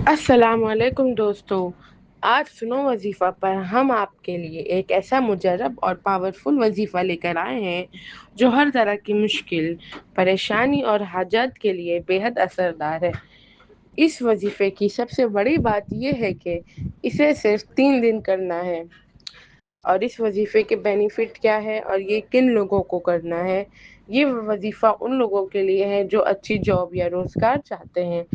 अस्सलाम वालेकुम दोस्तों। आज सुनो वजीफ़ा पर हम आपके लिए एक ऐसा मुजरब और पावरफुल वजीफ़ा लेकर आए हैं जो हर तरह की मुश्किल, परेशानी और हाजत के लिए बेहद असरदार है। इस वजीफ़े की सबसे बड़ी बात यह है कि इसे सिर्फ 3 दिन करना है। और इस वजीफ़े के बेनिफिट क्या है और ये किन लोगों को करना है। ये वजीफ़ा उन लोगों के लिए है जो अच्छी जॉब या रोज़गार चाहते हैं,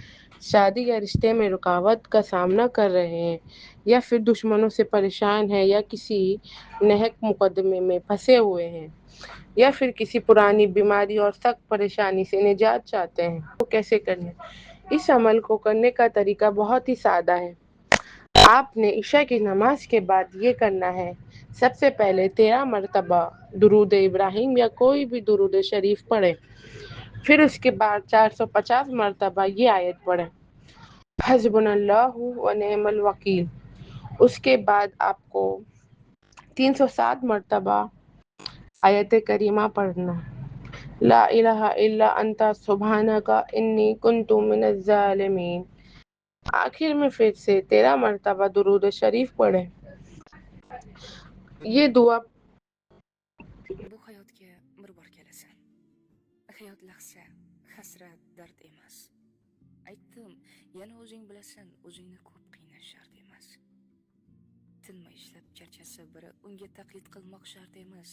शादी या रिश्ते में रुकावट का सामना कर रहे हैं, या फिर दुश्मनों से परेशान हैं, या किसी नाहक मुकदमे में फंसे हुए हैं, या फिर किसी पुरानी बीमारी और सख्त परेशानी से निजात चाहते हैं। तो कैसे करना है? इस अमल को करने का तरीका बहुत ही सादा है। आपने इशा की नमाज के बाद ये करना है। सबसे पहले 13 मरतबा दुरूद इब्राहिम या कोई भी दुरूद शरीफ पढ़ें। फिर उसके बाद 450 मरतबा ये आयत पढ़ें, हस्बुनल्लाहु व निअमल वकील। उसके बाद आपको 307 मरतबा आयत करीमा पढ़ना, ला इलाहा इल्ला अंता सुब्हानका इन्नी कुन्तु मिनज़ ज़ालिमीन। आखिर में फिर से 13 मरतबा दुरूद शरीफ पढ़ें। ये दुआ Bu hayotga bir bor kelasan. Hayot lahza, hasrat, dard emas. Aytdim, yana o'zing bilasan, o'zingni ko'p qiynash shart emas. Tinmay ishlab charchasa biri unga taqlid qilmoq shart emas.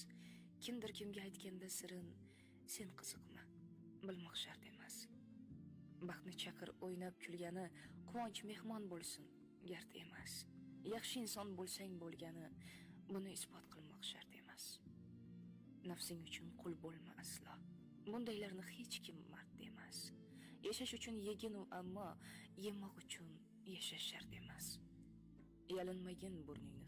Kimdir kimga aytganda sirin, sen qiziqma, bilmoq shart emas. Baxtni chaqir o'ynab kulgani, quvonch mehmon bo'lsin, gard emas. Yaxshi inson bo'lsang bo'lgani, buni isbot qilmoq shart emas. Nafsing uchun qul bo'lma aslo. Bundaylarni hech kim mard emas. Yashash uchun yegin u ammo yemoq uchun yashash shart emas. Yalinmagin burningni